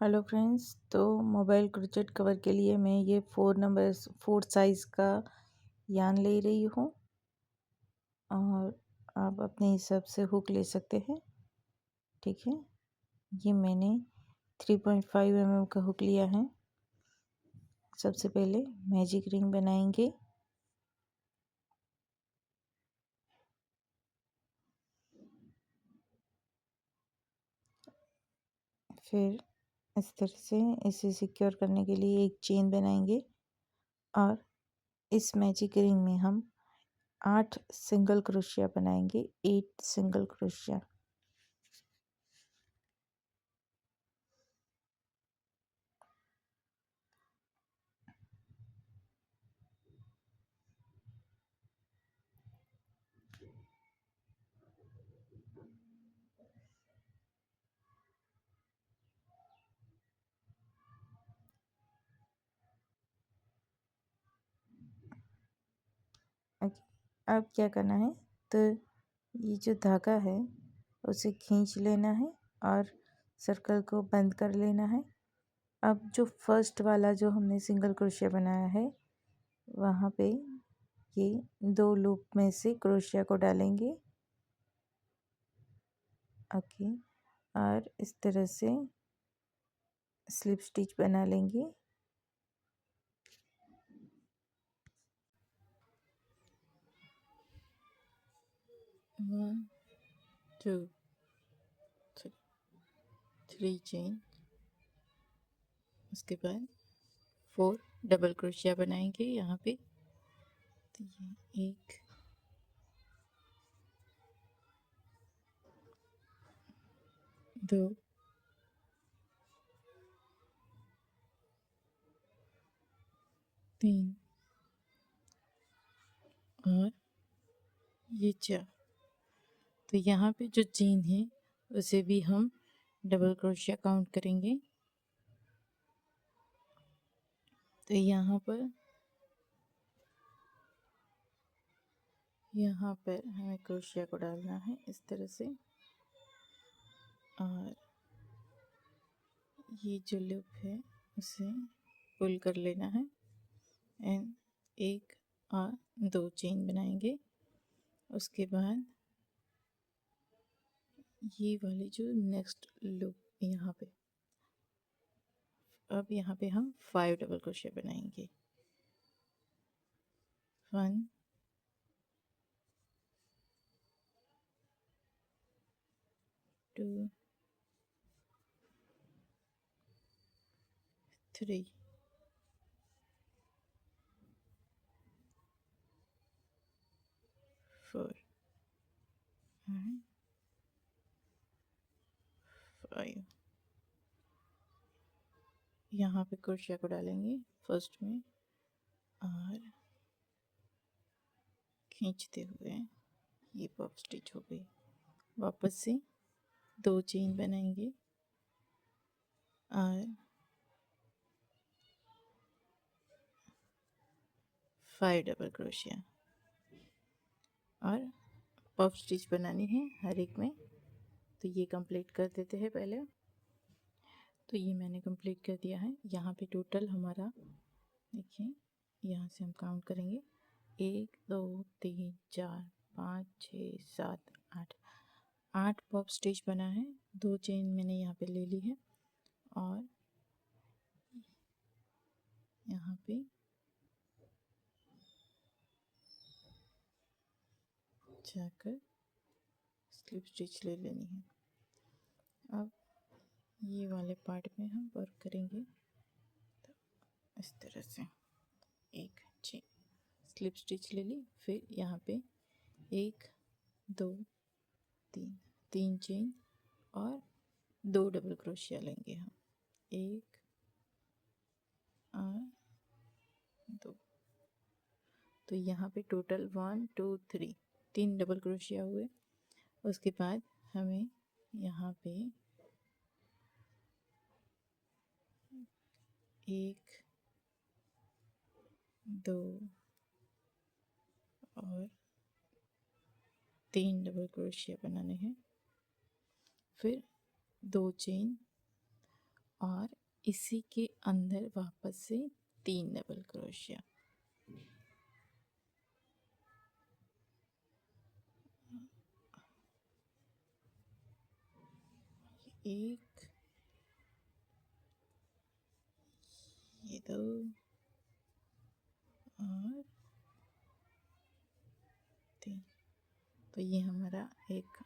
Hello friends. तो mobile crochet cover के लिए मैं ये 4 साइज़ का यान ले रही हूँ और आप अपने हिसाब से हुक ले सकते हैं। ठीक है, ये मैंने 3.5 mm का हुक लिया है। सबसे पहले मैजिक रिंग बनाएंगे। फिर इस तरह से इसे सिक्योर करने के लिए एक चेन बनाएंगे और इस मैजिक रिंग में हम 8 सिंगल क्रोशिया बनाएंगे। 8 सिंगल क्रोशिया। अब क्या करना है, तो ये जो धागा है उसे खींच लेना है और सर्कल को बंद कर लेना है। अब जो फर्स्ट वाला जो हमने सिंगल क्रोशिया बनाया है वहाँ पे ये 2 लूप में से क्रोशिया को डालेंगे। ओके, और इस तरह से स्लिप स्टिच बना लेंगे। वन टू थ्री चेन, उसके बाद 4 डबल क्रोशिया बनाएंगे यहाँ पे। तो ये 1 2 3 और ये 4। तो यहाँ पे जो चेन है उसे भी हम डबल क्रोशिया काउंट करेंगे। तो यहाँ पर हमें क्रोशिया को डालना है इस तरह से, और ये जो लूप है उसे पुल कर लेना है एंड 1 और 2 चेन बनाएंगे। उसके बाद ये वाली जो नेक्स्ट लूप यहाँ पे, अब यहाँ पे हम 5 डबल क्रोशिया बनाएंगे। 1 2 3 4 and 5। यहाँ पे क्रोशिया को डालेंगे फर्स्ट में और खींचते हुए ये पफ स्टिच हो गई। वापस से 2 चेन बनाएंगे और 5 डबल क्रोशिया और पफ स्टिच बनानी है हर एक में। तो ये कंप्लीट कर देते हैं पहले। तो ये मैंने कंप्लीट कर दिया है। यहाँ पे टोटल हमारा देखिए, यहाँ से हम काउंट करेंगे 1 2 3 4 5 6 7 8। 8 पफ स्टिच बना है। 2 चेन मैंने यहाँ पे ले ली है और यहाँ पे जाकर स्लिप स्टिच ले लेनी है। अब ये वाले पार्ट में हम वर्क करेंगे। तो इस तरह से एक चेन स्लिप स्टिच ले ली, फिर यहाँ पे 1 2 3 3 चेन और 2 डबल क्रोशिया लेंगे हम। 1 और 2। तो यहाँ पे टोटल 1 2 3 3 डबल क्रोशिया हुए। उसके बाद हमें यहाँ पे 1 2 और 3 डबल क्रोशिया बनाने हैं। फिर 2 चेन और इसी के अंदर वापस से 3 डबल क्रोशिया। एक, ये 2 और 3। तो ये हमारा एक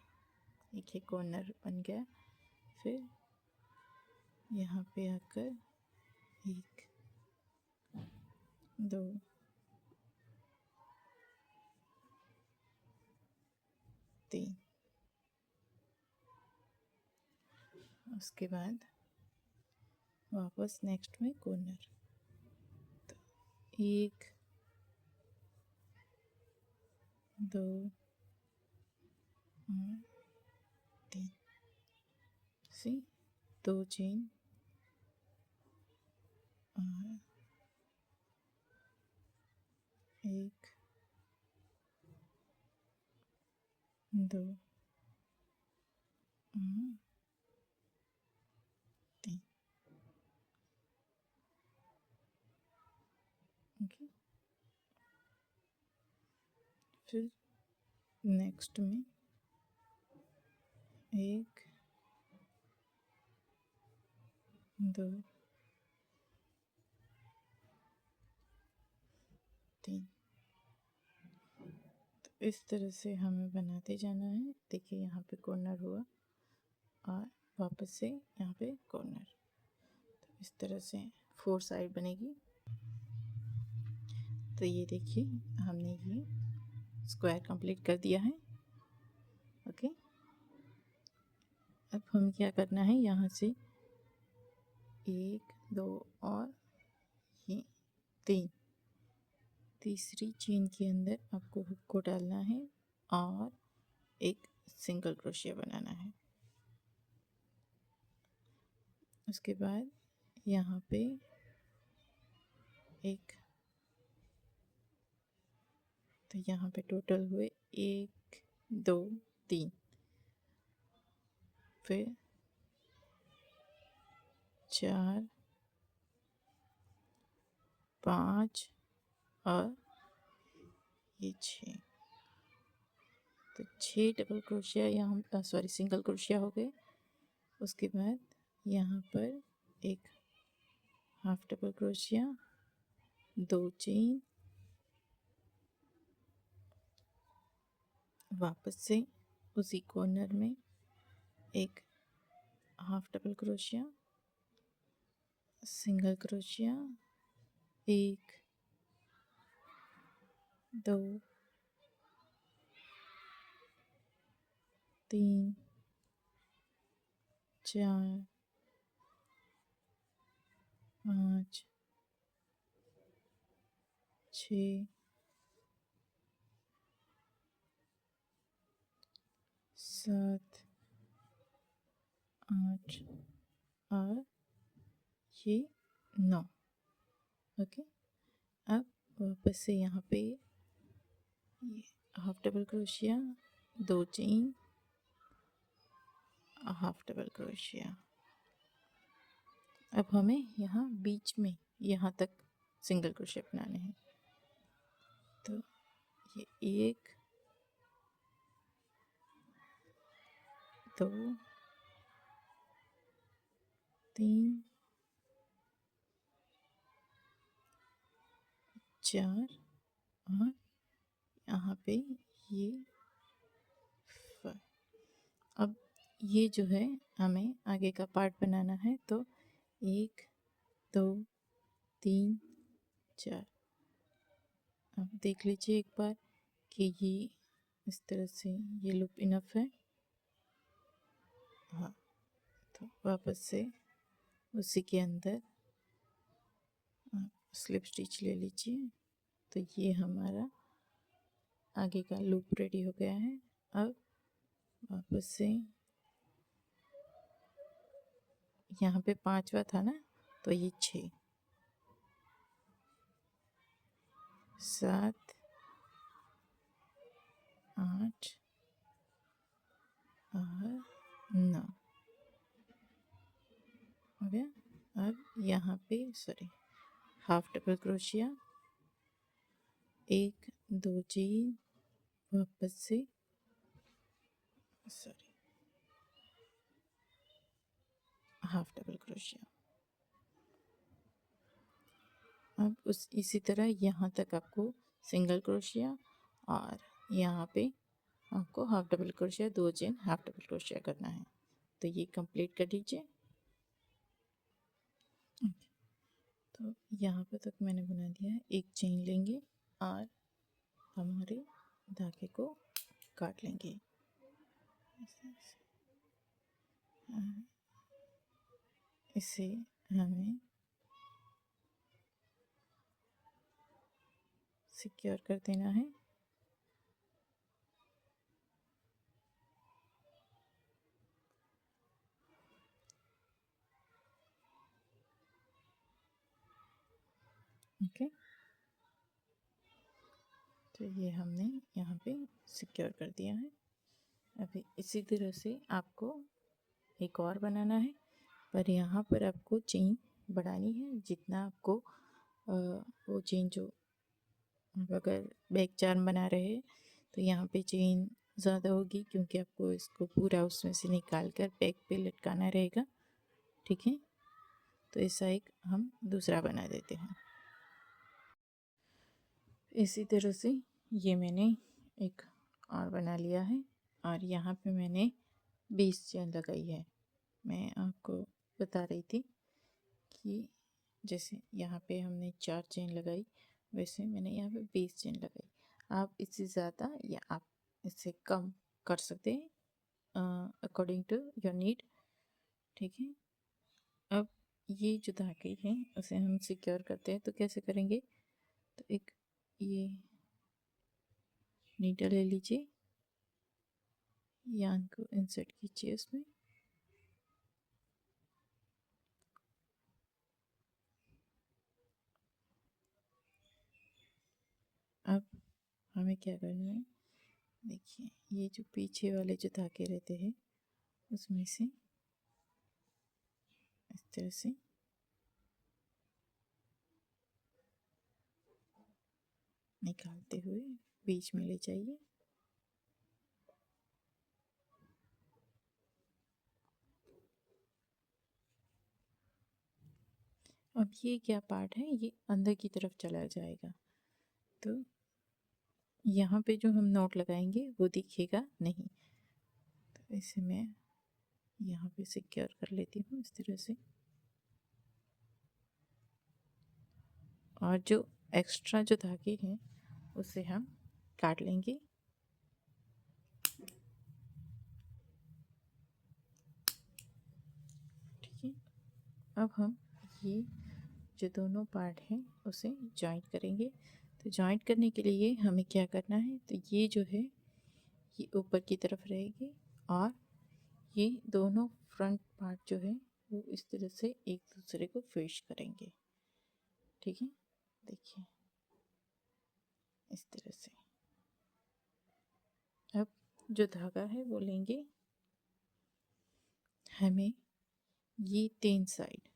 ही कॉर्नर बन गया। फिर यहाँ पे आकर 1 2 3, उसके बाद वापस नेक्स्ट में कॉर्नर। तो 1 2 और 3, सी 2 चेन और 1 2 और 3। ओके, फिर नेक्स्ट में 1 2 3। तो इस तरह से हमें बनाते जाना है। देखिए यहाँ पे कॉर्नर हुआ और वापस से यहाँ पे कॉर्नर। तो इस तरह से 4 साइड बनेगी। तो ये देखिए हमने ये स्क्वायर कंप्लीट कर दिया है। ओके, अब हम क्या करना है, यहाँ से 1 2 और ये 3, तीसरी चेन के अंदर आपको हुक को डालना है और एक सिंगल क्रोशिया बनाना है। उसके बाद यहाँ पे एक, तो यहाँ पे टोटल हुए 1 2 3, फिर 4 5 और ये 6। तो 6 डबल क्रोशिया यहाँ, सॉरी सिंगल क्रोशिया हो गए। उसके बाद यहाँ पर एक हाफ डबल क्रोशिया, 2 चेन, वापस से उसी कॉर्नर में एक half double crochet, single crochet, 1 2 3 4 5 6 7 8 और ये 9। ओके, अब वापस से यहाँ पे ये half double crochet, 2 chain, half double crochet. अब हमें यहाँ बीच में यहाँ तक सिंगल क्रोशिया बनाने हैं। तो ये 1 2 3 4 और यहाँ पे ये 5। अब ये जो है हमें आगे का पार्ट बनाना है। तो 1 2 3 4। अब देख लीजिए एक बार कि ये इस तरह से ये लूप इनफ है। हाँ, तो वापस से उसी के अंदर आप स्लिप स्टिच ले लीजिए। तो ये हमारा आगे का लूप रेडी हो गया है। अब वापस से यहाँ पे 5वां था ना, तो ये 6 7 8 और 9 हो गया। अब यहाँ पे हाफ डबल क्रोशिया, 1 2 चेन, वापस से हाफ डबल क्रोशिया। अब इसी तरह यहाँ तक आपको सिंगल क्रोशिया और यहाँ पे आपको half double crochet, 2 chain, half double crochet करना है। तो ये कंप्लीट कर दीजिए। तो यहाँ पे तक मैंने बना दिया है। एक चेन लेंगे और हमारे धागे को काट लेंगे। इसे हमें सिक्योर कर देना है। ओके, तो ये हमने यहाँ पे सिक्योर कर दिया है। अभी इसी तरह से आपको एक और बनाना है, पर यहाँ पर आपको चेन बढ़ानी है। जितना आपको वो चेन जो अगर बैक चार्म बना रहे हैं तो यहाँ पे चेन ज़्यादा होगी, क्योंकि आपको इसको पूरा उसमें से निकाल कर बैक पे लटकाना रहेगा। ठीक है, तो ऐसा एक हम दूसरा बना देते हैं। इसी तरह से ये मैंने एक और बना लिया है और यहाँ पे मैंने 20 चेन लगाई है। मैं आपको बता रही थी कि जैसे यहाँ पे हमने 4 चेन लगाई, वैसे मैंने यहाँ पे 20 चेन लगाई। आप इससे ज़्यादा या आप इससे कम कर सकते हैं अकॉर्डिंग टू योर नीड। ठीक है, अब ये जो धागे हैं उसे हम सिक्योर करते हैं। तो कैसे करेंगे, तो एक ये नीडल ले लीजिए, यान को इंसर्ट कीजिए उसमें। अब हमें क्या करना है, देखिए ये जो पीछे वाले जो धागे रहते हैं उसमें से इस तरह से निकालते हुए बीच में ले जाइए। अब ये क्या पार्ट है, ये अंदर की तरफ चला जाएगा, तो यहाँ पे जो हम नोट लगाएंगे वो दिखेगा नहीं। तो इसे मैं यहाँ पे सिक्योर कर लेती हूँ इस तरह से। और जो एक्स्ट्रा जो धागे हैं उसे हम काट लेंगे। ठीक है, अब हम ये जो दोनों पार्ट हैं उसे जॉइंट करेंगे। तो जॉइंट करने के लिए हमें क्या करना है, तो ये जो है ये ऊपर की तरफ रहेगी और ये दोनों फ्रंट पार्ट जो है वो इस तरह से एक दूसरे को फेस करेंगे। ठीक है, देखिए इस तरह से। अब जो धागा है वो लेंगे, हमें ये 3 साइड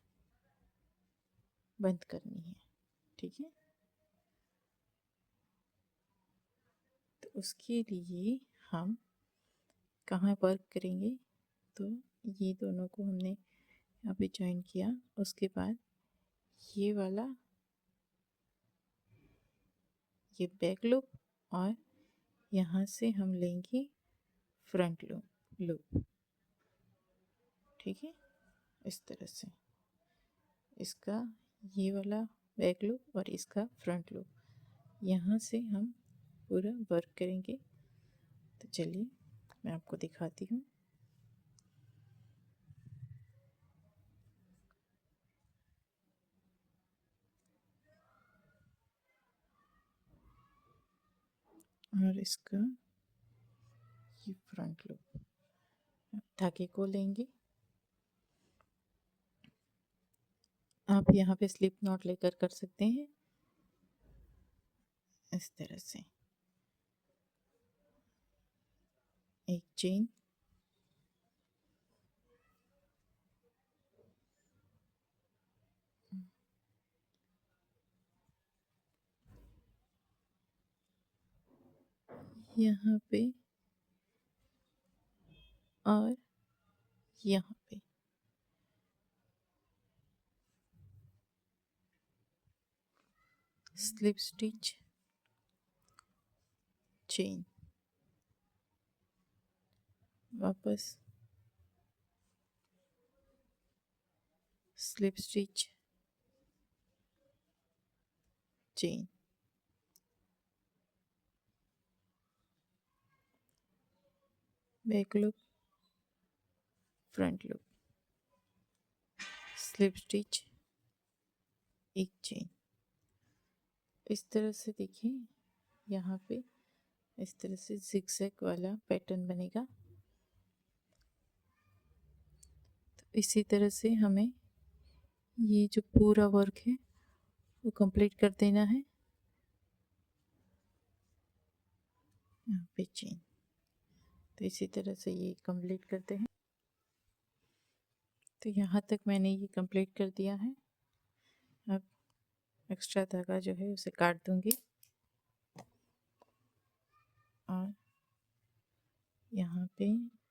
बंद करनी है। ठीक है, तो उसके लिए हम कहाँ वर्क करेंगे, तो ये दोनों को हमने यहाँ पे ज्वाइन किया। उसके बाद ये वाला ये बैक लूप और यहाँ से हम लेंगे फ्रंट लूप। ठीक है, इस तरह से इसका ये वाला बैक लूप और इसका फ्रंट लूप यहाँ से हम पूरा वर्क करेंगे। तो चलिए मैं आपको दिखाती हूँ। और इसका ये फ्रंट लूप, धागे को लेंगे। आप यहाँ पे स्लिप नॉट लेकर कर सकते हैं इस तरह से। एक चेन, यहाँ पे और यहाँ पे। स्लिप स्टिच, चेन, वापस slip stitch, chain, back loop, front loop, slip stitch, एक चेन। इस तरह से देखिए यहाँ पे इस तरह से जिगजैग वाला पैटर्न बनेगा। तो इसी तरह से हमें ये जो पूरा वर्क है वो कंप्लीट कर देना है। यहाँ पे चेन। तो इसी तरह से ये कंप्लीट करते हैं। तो यहाँ तक मैंने ये कंप्लीट कर दिया है। अब एक्स्ट्रा धागा जो है उसे काट दूंगी और यहाँ पे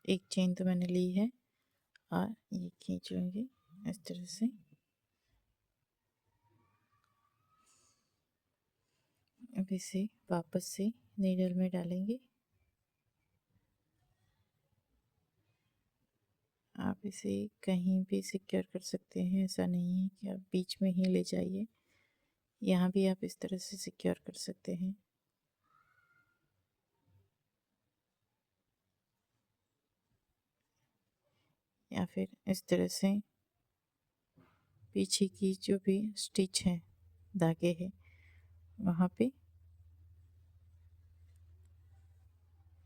एक चेन तो मैंने ली है और ये खींच लूँगी इस तरह से। अब इसे वापस से नीडल में डालेंगे। आप इसे कहीं भी सिक्योर कर सकते हैं, ऐसा नहीं है कि आप बीच में ही ले जाइए। यहाँ भी आप इस तरह से सिक्योर कर सकते हैं। या फिर इस तरह से पीछे की जो भी स्टिच है, धागे हैं, वहाँ पे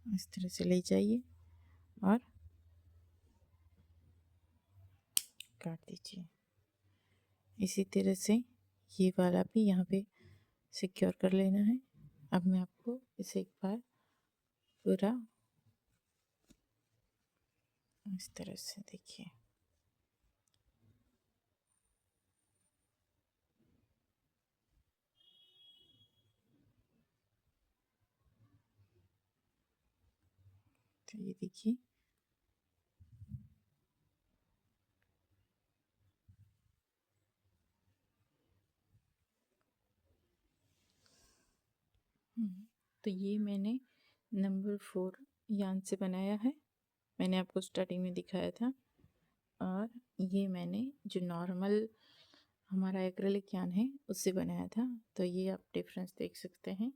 इस तरह से ले जाइए और काट दीजिए। इसी तरह से ये वाला भी यहाँ पे सिक्योर कर लेना है। अब मैं आपको इसे एक बार पूरा इस तरह से देखिए। तो ये देखिए तो ये मैंने नंबर 4 यान से बनाया है। मैंने आपको स्टार्टिंग में दिखाया था। और ये मैंने जो नॉर्मल हमारा एक्रेलिक यान है उससे बनाया था। तो ये आप डिफरेंस देख सकते हैं।